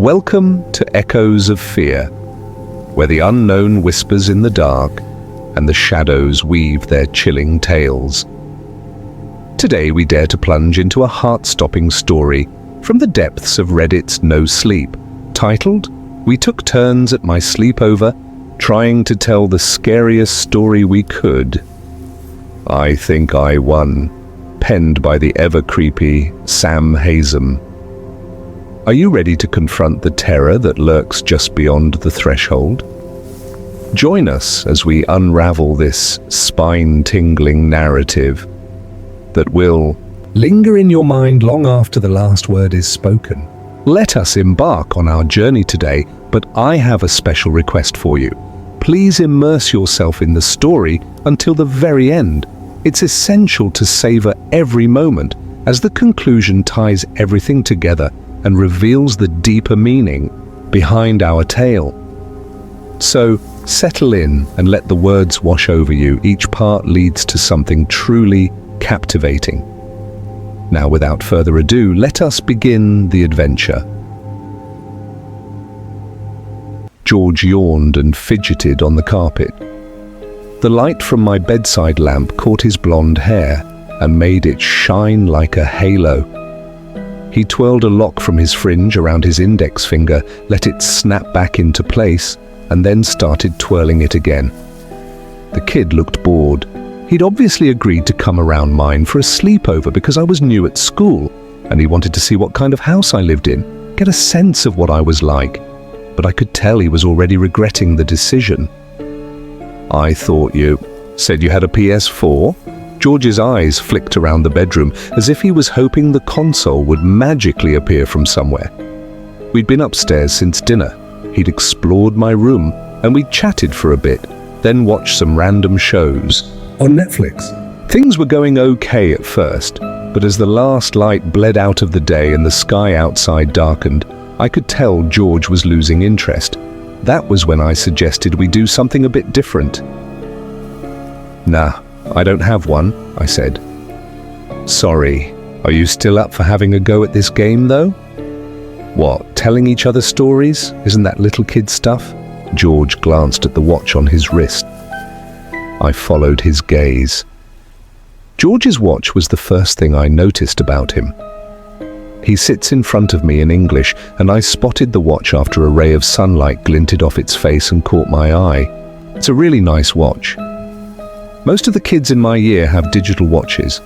Welcome to Echoes of Fear, where the unknown whispers in the dark and the shadows weave their chilling tales. Today we dare to plunge into a heart-stopping story from the depths of Reddit's No Sleep, titled, "We Took Turns at My Sleepover, Trying to Tell the Scariest Story We Could. I Think I Won," penned by the ever-creepy Sam Hazem. Are you ready to confront the terror that lurks just beyond the threshold? Join us as we unravel this spine-tingling narrative that will linger in your mind long after the last word is spoken. Let us embark on our journey today, but I have a special request for you. Please immerse yourself in the story until the very end. It's essential to savor every moment, as the conclusion ties everything together and reveals the deeper meaning behind our tale. So, settle in and let the words wash over you. Each part leads to something truly captivating. Now, without further ado, let us begin the adventure. George yawned and fidgeted on the carpet. The light from my bedside lamp caught his blonde hair and made it shine like a halo. He twirled a lock from his fringe around his index finger, let it snap back into place, and then started twirling it again. The kid looked bored. He'd obviously agreed to come around mine for a sleepover because I was new at school, and he wanted to see what kind of house I lived in, get a sense of what I was like. But I could tell he was already regretting the decision. "I thought you said you had a PS4? George's eyes flicked around the bedroom as if he was hoping the console would magically appear from somewhere. We'd been upstairs since dinner. He'd explored my room, and we'd chatted for a bit, then watched some random shows on Netflix. Things were going okay at first, but as the last light bled out of the day and the sky outside darkened, I could tell George was losing interest. That was when I suggested we do something a bit different. "Nah, I don't have one," I said. "Sorry, are you still up for having a go at this game, though?" "What, telling each other stories? Isn't that little kid stuff?" George glanced at the watch on his wrist. I followed his gaze. George's watch was the first thing I noticed about him. He sits in front of me in English, and I spotted the watch after a ray of sunlight glinted off its face and caught my eye. It's a really nice watch. Most of the kids in my year have digital watches,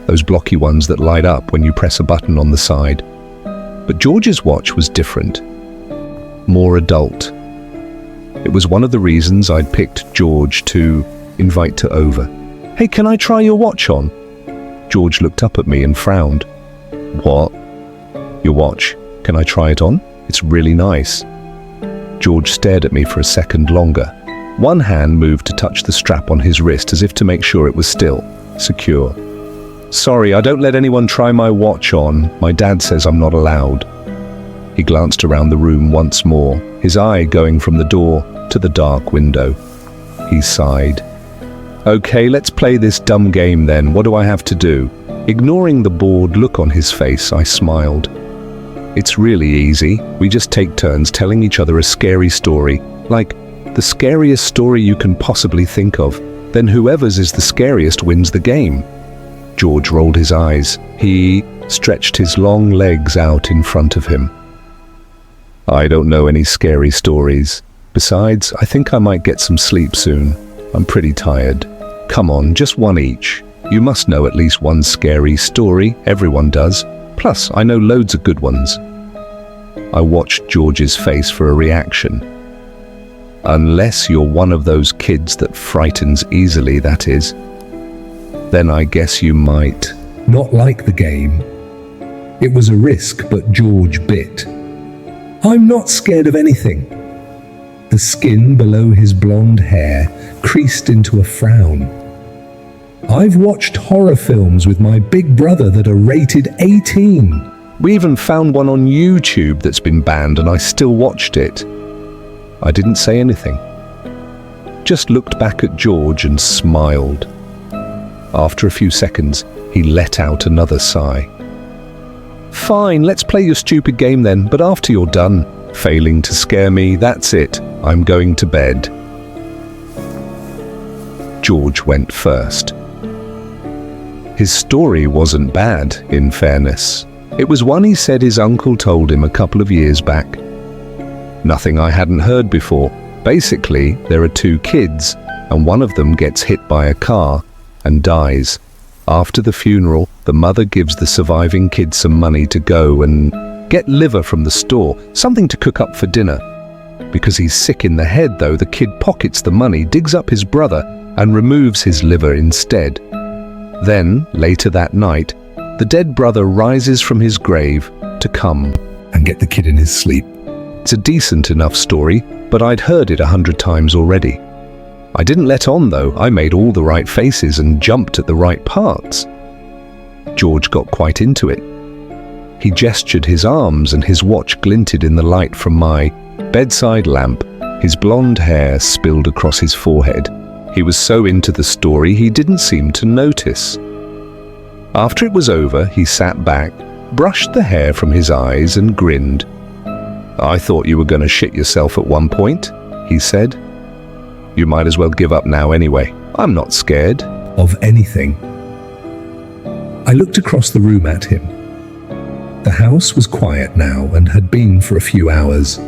those blocky ones that light up when you press a button on the side. But George's watch was different, more adult. It was one of the reasons I'd picked George to invite to over. "Hey, can I try your watch on?" George looked up at me and frowned. "What? Your watch? Can I try it on? It's really nice." George stared at me for a second longer. One hand moved to touch the strap on his wrist as if to make sure it was still secure. "Sorry, I don't let anyone try my watch on. My dad says I'm not allowed." He glanced around the room once more, his eye going from the door to the dark window. He sighed. "Okay, let's play this dumb game then. What do I have to do?" Ignoring the bored look on his face, I smiled. "It's really easy. We just take turns telling each other a scary story, like the scariest story you can possibly think of. Then whoever's is the scariest wins the game." George rolled his eyes. He stretched his long legs out in front of him. "I don't know any scary stories. Besides, I think I might get some sleep soon. I'm pretty tired. Come on, just one each. You must know at least one scary story. Everyone does. Plus, I know loads of good ones." I watched George's face for a reaction. "Unless you're one of those kids that frightens easily, that is. Then I guess you might not like the game." It was a risk, but George bit. "I'm not scared of anything." The skin below his blonde hair creased into a frown. "I've watched horror films with my big brother that are rated 18. We even found one on YouTube that's been banned, and I still watched it." I didn't say anything. Just looked back at George and smiled. After a few seconds, he let out another sigh. "Fine, let's play your stupid game then, but after you're done. Failing to scare me, that's it. I'm going to bed. George went first. His story wasn't bad, in fairness. It was one he said his uncle told him a couple of years back. Nothing I hadn't heard before. Basically, there are two kids, and one of them gets hit by a car and dies. After the funeral, the mother gives the surviving kid some money to go and get liver from the store, something to cook up for dinner. Because he's sick in the head, though, the kid pockets the money, digs up his brother, and removes his liver instead. Then, later that night, the dead brother rises from his grave to come and get the kid in his sleep. It's a decent enough story, but I'd heard it 100 times already. I didn't let on, though. I made all the right faces and jumped at the right parts. George got quite into it. He gestured his arms and his watch glinted in the light from my bedside lamp. His blonde hair spilled across his forehead. He was so into the story he didn't seem to notice. After it was over, he sat back, brushed the hair from his eyes and grinned. "I thought you were going to shit yourself at one point," he said. "You might as well give up now anyway. I'm not scared of anything." I looked across the room at him. The house was quiet now and had been for a few hours.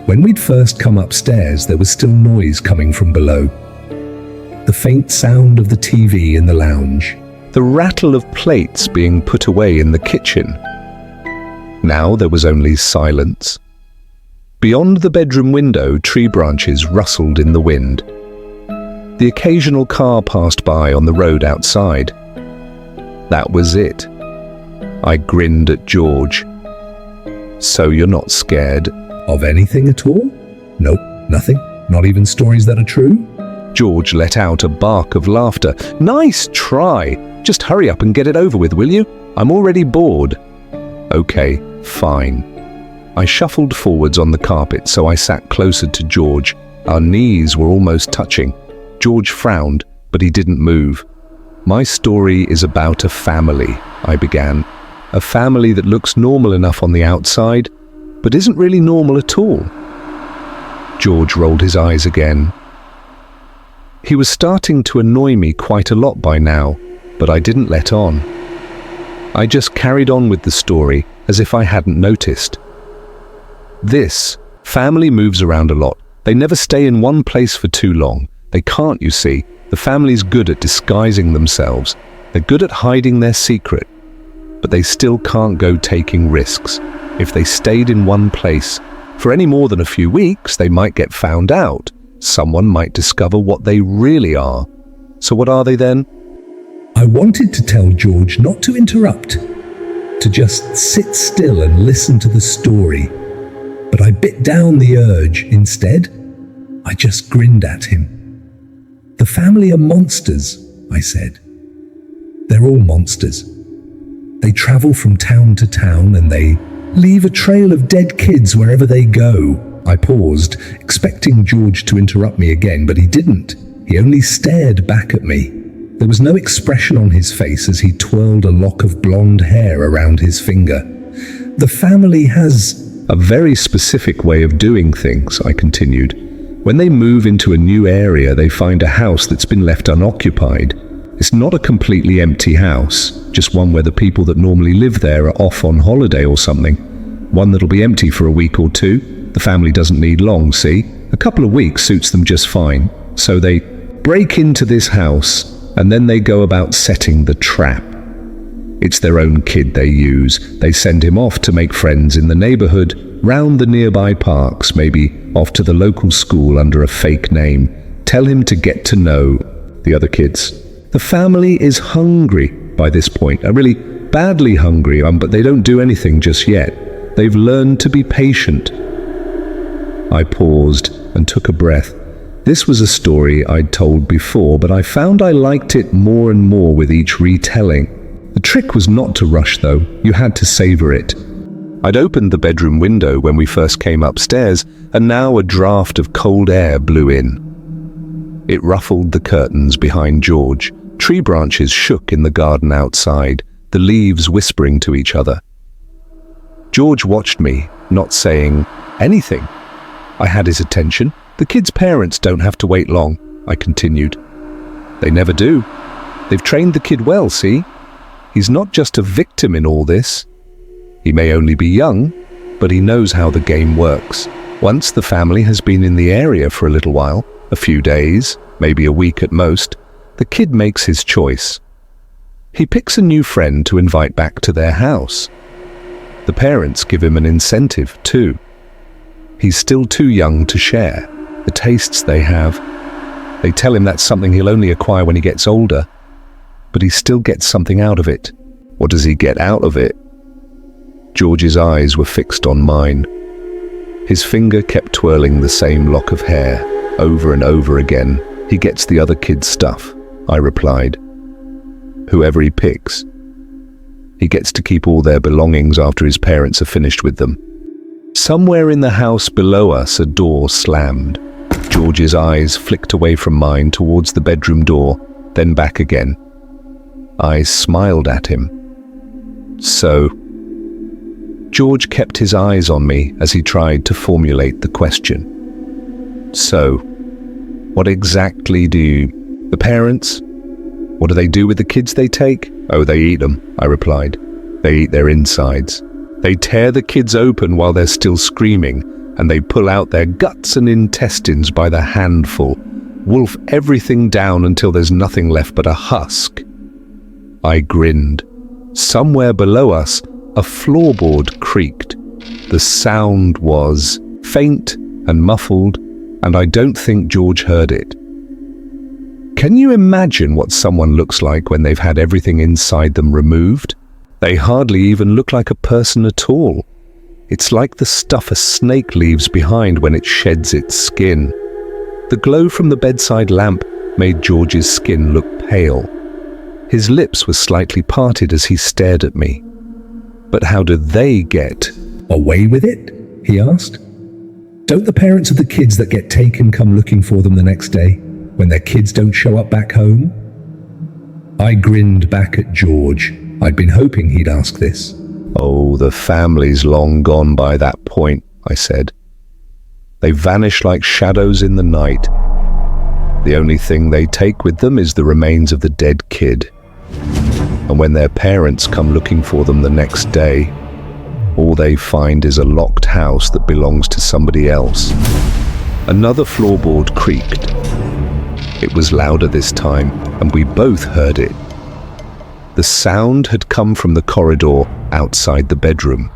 When we'd first come upstairs, there was still noise coming from below. The faint sound of the TV in the lounge, the rattle of plates being put away in the kitchen. Now there was only silence. Beyond the bedroom window, tree branches rustled in the wind. The occasional car passed by on the road outside. That was it. I grinned at George. "So you're not scared of anything at all?" "Nope, nothing. Not even stories that are true?" George let out a bark of laughter. "Nice try. Just hurry up and get it over with, will you? I'm already bored." "Okay, fine." I shuffled forwards on the carpet, so I sat closer to George. Our knees were almost touching. George frowned, but he didn't move. "My story is about a family," I began. "A family that looks normal enough on the outside, but isn't really normal at all." George rolled his eyes again. He was starting to annoy me quite a lot by now, but I didn't let on. I just carried on with the story as if I hadn't noticed. This family moves around a lot. They never stay in one place for too long. They can't, you see. The family's good at disguising themselves. They're good at hiding their secret. But they still can't go taking risks. If they stayed in one place for any more than a few weeks, they might get found out. Someone might discover what they really are. So what are they then? I wanted to tell George not to interrupt, to just sit still and listen to the story. But I bit down the urge. Instead, I just grinned at him. "The family are monsters," I said. "They're all monsters. They travel from town to town and they leave a trail of dead kids wherever they go." I paused, expecting George to interrupt me again, but he didn't. He only stared back at me. There was no expression on his face as he twirled a lock of blonde hair around his finger. "The family has a very specific way of doing things," I continued. "When they move into a new area, they find a house that's been left unoccupied. It's not a completely empty house, just one where the people that normally live there are off on holiday or something. One that'll be empty for a week or two. The family doesn't need long, see? A couple of weeks suits them just fine. So they break into this house, and then they go about setting the trap. It's their own kid they use. They send him off to make friends in the neighborhood, round the nearby parks, maybe off to the local school under a fake name. Tell him to get to know the other kids. The family is hungry by this point, are really badly hungry, but they don't do anything just yet. They've learned to be patient." I paused and took a breath. This was a story I'd told before, but I found I liked it more and more with each retelling. The trick was not to rush, though. You had to savor it. I'd opened the bedroom window when we first came upstairs, and now a draft of cold air blew in. It ruffled the curtains behind George. Tree branches shook in the garden outside, the leaves whispering to each other. George watched me, not saying Anything. I had his attention. The kid's parents don't have to wait long, I continued. They never do. They've trained the kid well, see? He's not just a victim in all this. He may only be young, but he knows how the game works. Once the family has been in the area for a little while, a few days, maybe a week at most, the kid makes his choice. He picks a new friend to invite back to their house. The parents give him an incentive too. He's still too young to share the tastes they have. They tell him that's something he'll only acquire when he gets older, but he still gets something out of it. What does he get out of it? George's eyes were fixed on mine. His finger kept twirling the same lock of hair over and over again. He gets the other kid's stuff, I replied. Whoever he picks. He gets to keep all their belongings after his parents are finished with them. Somewhere in the house below us, a door slammed. George's eyes flicked away from mine towards the bedroom door, then back again. I smiled at him. So, George kept his eyes on me as he tried to formulate the question. So, what exactly do the parents? What do they do with the kids they take? Oh, they eat them, I replied. They eat their insides. They tear the kids open while they're still screaming, and they pull out their guts and intestines by the handful, wolf everything down until there's nothing left but a husk. I grinned. Somewhere below us, a floorboard creaked. The sound was faint and muffled, and I don't think George heard it. Can you imagine what someone looks like when they've had everything inside them removed? They hardly even look like a person at all. It's like the stuff a snake leaves behind when it sheds its skin. The glow from the bedside lamp made George's skin look pale. His lips were slightly parted as he stared at me. But how do they get away with it? He asked. Don't the parents of the kids that get taken come looking for them the next day, when their kids don't show up back home? I grinned back at George. I'd been hoping he'd ask this. Oh, the family's long gone by that point, I said. They vanish like shadows in the night. The only thing they take with them is the remains of the dead kid. And when their parents come looking for them the next day, all they find is a locked house that belongs to somebody else. Another floorboard creaked. It was louder this time, and we both heard it. The sound had come from the corridor outside the bedroom.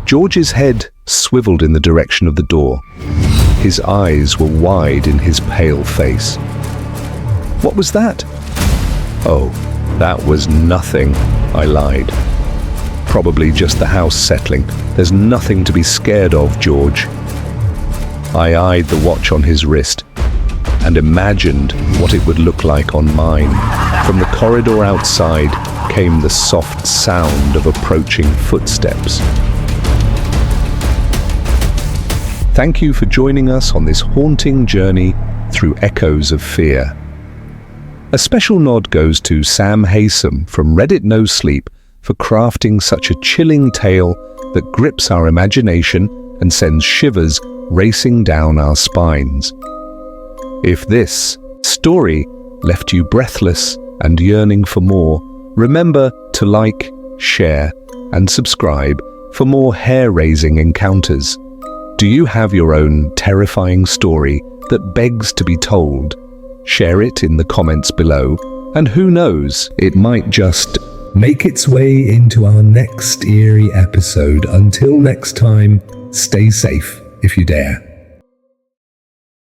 George's head swiveled in the direction of the door. His eyes were wide in his pale face. What was that? Oh, that was nothing, I lied. Probably just the house settling. There's nothing to be scared of, George. I eyed the watch on his wrist and imagined what it would look like on mine. From the corridor outside came the soft sound of approaching footsteps. Thank you for joining us on this haunting journey through echoes of fear. A special nod goes to Sam Haysom from Reddit No Sleep for crafting such a chilling tale that grips our imagination and sends shivers racing down our spines. If this story left you breathless and yearning for more, remember to like, share, and subscribe for more hair-raising encounters. Do you have your own terrifying story that begs to be told? Share it in the comments below, and who knows, it might just make its way into our next eerie episode. Until next time, stay safe if you dare.